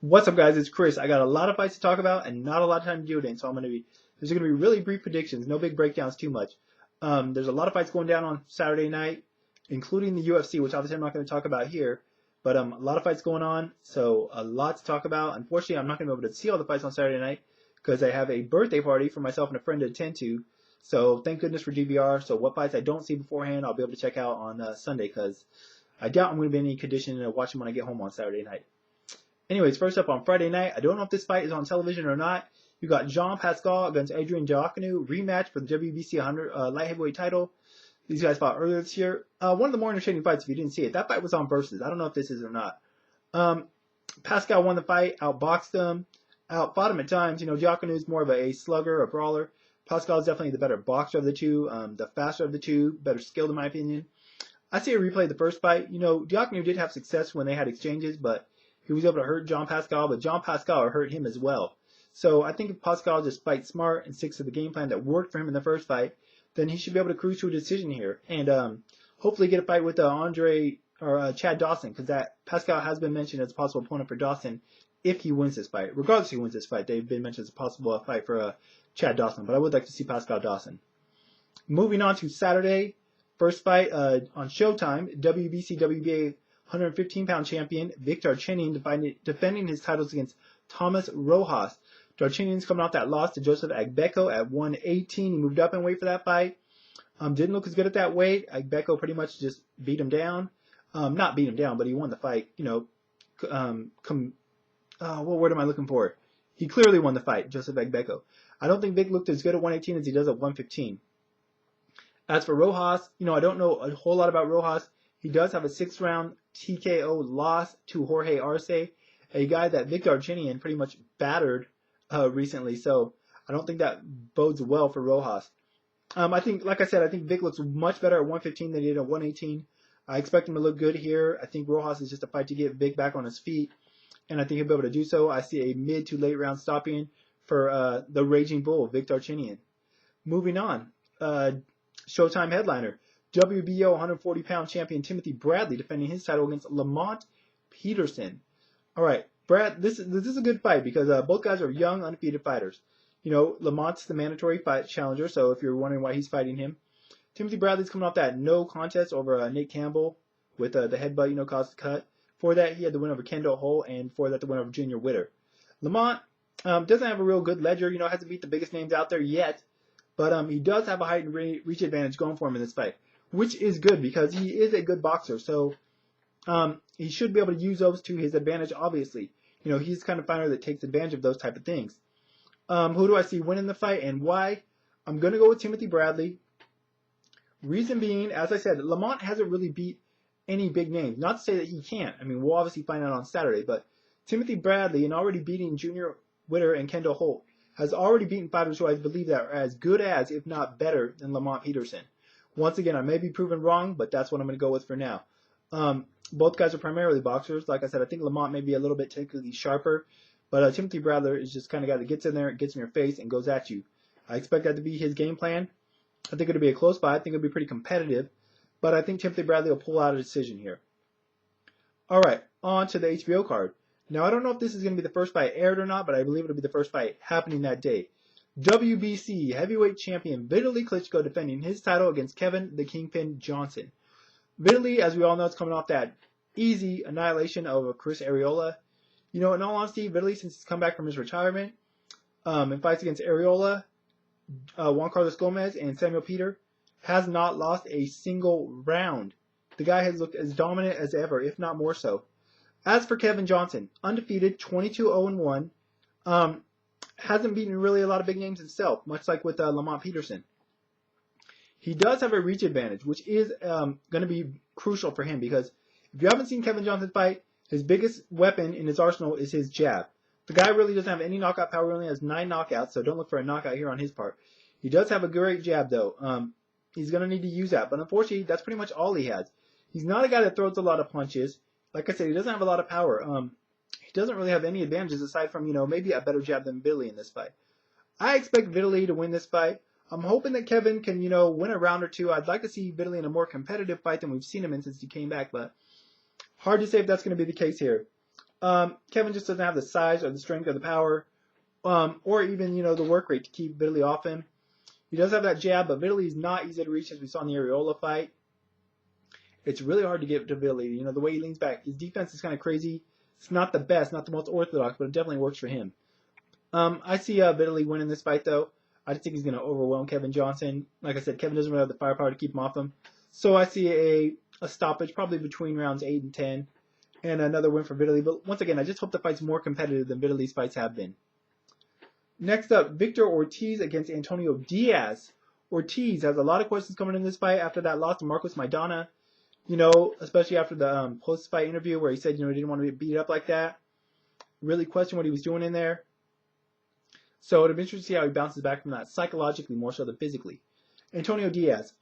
What's up, guys? It's Chris. I got a lot of fights to talk about and not a lot of time to do it in, so there's going to be really brief predictions, no big breakdowns too much. There's a lot of fights going down on Saturday night, including the UFC, which obviously I'm not going to talk about here, but a lot of fights going on, so a lot to talk about. Unfortunately, I'm not going to be able to see all the fights on Saturday night because I have a birthday party for myself and a friend to attend to, so thank goodness for DVR. So what fights I don't see beforehand, I'll be able to check out on Sunday because I doubt I'm going to be in any condition to watch them when I get home on Saturday night. Anyways, first up on Friday night, I don't know if this fight is on television or not. You got Jean Pascal against Adrian Diacono, rematch for the WBC 100 light heavyweight title. These guys fought earlier this year. One of the more entertaining fights, if you didn't see it. That fight was on Versus. I don't know if this is or not. Pascal won the fight, outboxed him, outfought him at times. Diacono is more of a slugger, a brawler. Pascal is definitely the better boxer of the two, the faster of the two, better skilled in my opinion. I see a replay of the first fight. Diacono did have success when they had exchanges, but he was able to hurt Jean Pascal, but Jean Pascal hurt him as well. So I think if Pascal just fights smart and sticks to the game plan that worked for him in the first fight, then he should be able to cruise to a decision here and hopefully get a fight with Chad Dawson, because that Pascal has been mentioned as a possible opponent for Dawson if he wins this fight. Regardless if he wins this fight, they've been mentioned as a possible fight for Chad Dawson, but I would like to see Pascal Dawson. Moving on to Saturday, first fight on Showtime, WBC WBA 115-pound champion Vic Darchinyan defending his titles against Thomas Rojas. Darchinyan's coming off that loss to Joseph Agbeko at 118. He moved up in weight for that fight. Didn't look as good at that weight. Agbeko pretty much just beat him down. Not beat him down, but he won the fight. What word am I looking for? He clearly won the fight, Joseph Agbeko. I don't think Vic looked as good at 118 as he does at 115. As for Rojas, I don't know a whole lot about Rojas. He does have a 6-round TKO loss to Jorge Arce, a guy that Vic Darchinyan pretty much battered recently. So I don't think that bodes well for Rojas. I think Vic looks much better at 115 than he did at 118. I expect him to look good here. I think Rojas is just a fight to get Vic back on his feet, and I think he'll be able to do so. I see a mid to late round stopping for the Raging Bull, Vic Darchinyan. Moving on, Showtime headliner. WBO 140-pound champion Timothy Bradley defending his title against Lamont Peterson. All right, this is a good fight because both guys are young, undefeated fighters. Lamont's the mandatory fight challenger, so if you're wondering why he's fighting him. Timothy Bradley's coming off that no contest over Nate Campbell with the headbutt, caused the cut. For that, he had the win over Kendall Holt, and for that, the win over Junior Witter. Lamont doesn't have a real good ledger, hasn't beat the biggest names out there yet, but he does have a height and reach advantage going for him in this fight, which is good because he is a good boxer. So he should be able to use those to his advantage, obviously. He's the kind of fighter that takes advantage of those type of things. Who do I see winning the fight and why? I'm going to go with Timothy Bradley. Reason being, as I said, Lamont hasn't really beat any big names. Not to say that he can't. We'll obviously find out on Saturday. But Timothy Bradley, in already beating Junior Witter and Kendall Holt, has already beaten fighters who I believe that are as good as, if not better, than Lamont Peterson. Once again, I may be proven wrong, but that's what I'm going to go with for now. Both guys are primarily boxers. Like I said, I think Lamont may be a little bit technically sharper, but Timothy Bradley is just kind of guy that gets in there, gets in your face, and goes at you. I expect that to be his game plan. I think it'll be a close fight. I think it'll be pretty competitive, but I think Timothy Bradley will pull out a decision here. All right, on to the HBO card. Now, I don't know if this is going to be the first fight aired or not, but I believe it'll be the first fight happening that day. WBC heavyweight champion Vitali Klitschko defending his title against Kevin the Kingpin Johnson. Vitali, as we all know, is coming off that easy annihilation of Chris Arreola. In all honesty, Vitali, since he's come back from his retirement, in fights against Arreola, Juan Carlos Gomez, and Samuel Peter, has not lost a single round. The guy has looked as dominant as ever, if not more so. As for Kevin Johnson, undefeated, 22-0-1, hasn't beaten really a lot of big names himself, much like with Lamont Peterson. He does have a reach advantage, which is going to be crucial for him because if you haven't seen Kevin Johnson fight, his biggest weapon in his arsenal is his jab. The guy really doesn't have any knockout power. He only has 9 knockouts, so don't look for a knockout here on his part. He does have a great jab, though. He's going to need to use that, but unfortunately, that's pretty much all he has. He's not a guy that throws a lot of punches. Like I said, he doesn't have a lot of power. He doesn't really have any advantages aside from, maybe a better jab than Vitali in this fight. I expect Vitali to win this fight. I'm hoping that Kevin can, win a round or two. I'd like to see Vitali in a more competitive fight than we've seen him in since he came back, but hard to say if that's going to be the case here. Kevin just doesn't have the size or the strength or the power, or even, the work rate to keep Vitali off him. He does have that jab, but Vitali is not easy to reach, as we saw in the Areola fight. It's really hard to get to Vitali. The way he leans back. His defense is kind of crazy. It's not the best, not the most orthodox, but it definitely works for him. I see Vitali winning this fight, though. I just think he's going to overwhelm Kevin Johnson. Like I said, Kevin doesn't really have the firepower to keep him off him. So I see a stoppage, probably between rounds 8 and 10, and another win for Vitali. But once again, I just hope the fight's more competitive than Vitali's fights have been. Next up, Victor Ortiz against Antonio Diaz. Ortiz has a lot of questions coming in this fight after that loss to Marcos Maidana. Especially after the post-fight interview where he said, he didn't want to be beat up like that. Really questioned what he was doing in there. So it'll be interesting to see how he bounces back from that psychologically more so than physically. Antonio Diaz,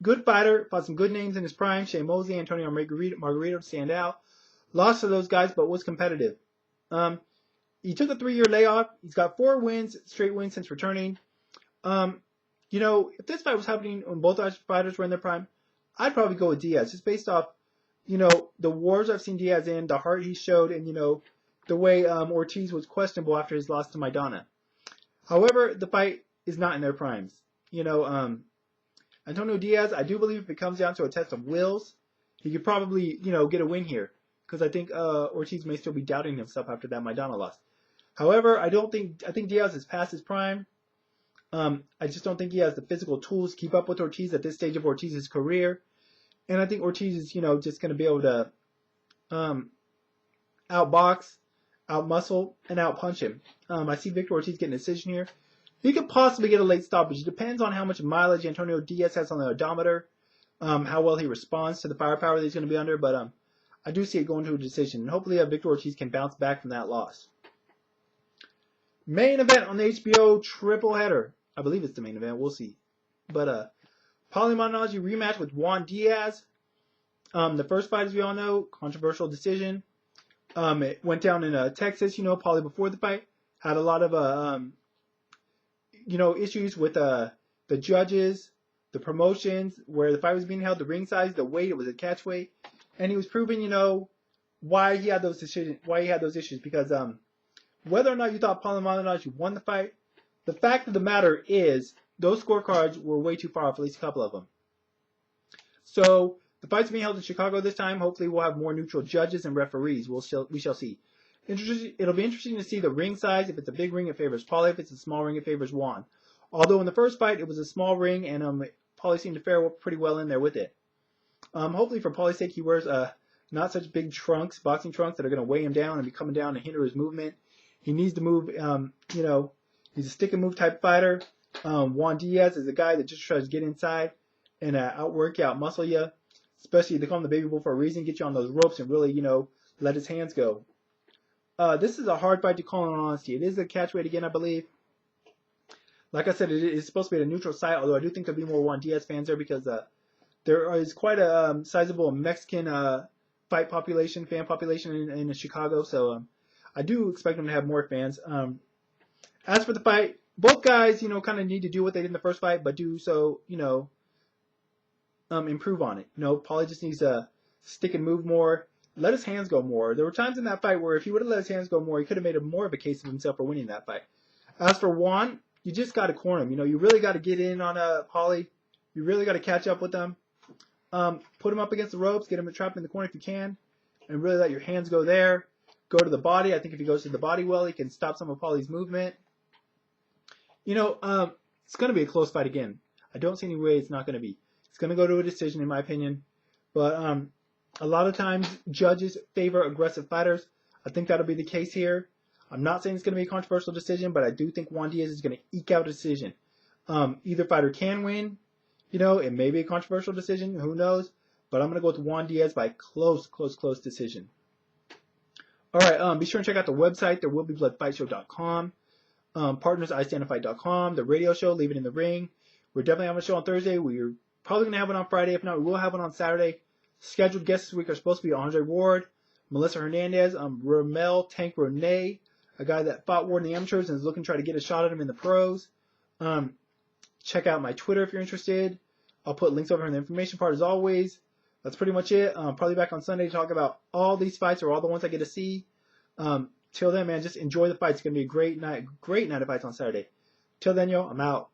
good fighter, fought some good names in his prime. Shea Mosley, Antonio Margarito stand out. Lost to those guys, but was competitive. He took a 3-year layoff. He's got 4 straight wins since returning. If this fight was happening when both fighters were in their prime, I'd probably go with Diaz, just based off, the wars I've seen Diaz in, the heart he showed, and, the way Ortiz was questionable after his loss to Maidana. However, the fight is not in their primes. Antonio Diaz, I do believe if it comes down to a test of wills, he could probably, get a win here. Because I think Ortiz may still be doubting himself after that Maidana loss. However, I think Diaz is past his prime. I just don't think he has the physical tools to keep up with Ortiz at this stage of Ortiz's career. And I think Ortiz is, just going to be able to outbox, outmuscle, and outpunch him. I see Victor Ortiz getting a decision here. He could possibly get a late stoppage. It depends on how much mileage Antonio Diaz has on the odometer, how well he responds to the firepower that he's going to be under. But I do see it going to a decision. And hopefully Victor Ortiz can bounce back from that loss. Main event on the HBO triple header. I believe it's the main event. We'll see. But Paulie Malignaggi rematch with Juan Diaz. The first fight, as we all know, controversial decision. It went down in Texas. Paulie before the fight had a lot of issues with the judges, the promotions, where the fight was being held, the ring size, the weight. It was a catch weight, and he was proving, why he had those issues. Because whether or not you thought Paulie Malignaggi won the fight, the fact of the matter is those scorecards were way too far off, at least a couple of them. So the fight's being held in Chicago this time. Hopefully we'll have more neutral judges and referees. We shall see. It'll be interesting to see the ring size. If it's a big ring, it favors Paulie. If it's a small ring, it favors Juan. Although in the first fight, it was a small ring, and Paulie seemed to fare pretty well in there with it. Hopefully for Paulie's sake, he wears not such big trunks, boxing trunks, that are going to weigh him down and be coming down and hinder his movement. He needs to move, he's a stick and move type fighter. Juan Diaz is a guy that just tries to get inside and outwork you, outmuscle you. Especially, they call him the baby bull for a reason, get you on those ropes and really, let his hands go. This is a hard fight to call in all honesty. It is a catch weight again, I believe. Like I said, it is supposed to be at a neutral site, although I do think there'll be more Juan Diaz fans there because there is quite a sizable Mexican fan population in Chicago, so I do expect them to have more fans. As for the fight, both guys, kind of need to do what they did in the first fight, but do so, improve on it. Paulie just needs to stick and move more, let his hands go more. There were times in that fight where if he would have let his hands go more, he could have made more of a case of himself for winning that fight. As for Juan, you just got to corner him. You really got to get in on Paulie. You really got to catch up with him. Put him up against the ropes, get him trapped in the corner if you can, and really let your hands go there. Go to the body. I think if he goes to the body well, he can stop some of Paulie's movement. It's going to be a close fight again. I don't see any way it's not going to be. It's going to go to a decision, in my opinion. But a lot of times, judges favor aggressive fighters. I think that'll be the case here. I'm not saying it's going to be a controversial decision, but I do think Juan Diaz is going to eke out a decision. Either fighter can win. It may be a controversial decision. Who knows? But I'm going to go with Juan Diaz by close decision. All right, be sure and check out the website, therewillbebloodfightshow.com. Partners, istandafight.com. The radio show, Leave It in the Ring. We're definitely having a show on Thursday. We're probably going to have it on Friday. If not, we will have it on Saturday. Scheduled guests this week are supposed to be Andre Ward, Melissa Hernandez, Ramel Tank Renee, a guy that fought Ward in the amateurs and is looking to try to get a shot at him in the pros. Check out my Twitter if you're interested. I'll put links over in the information part as always. That's pretty much it. Probably back on Sunday to talk about all these fights or all the ones I get to see. Till then, man, just enjoy the fights. It's gonna be a great night of fights on Saturday. Till then, yo, I'm out.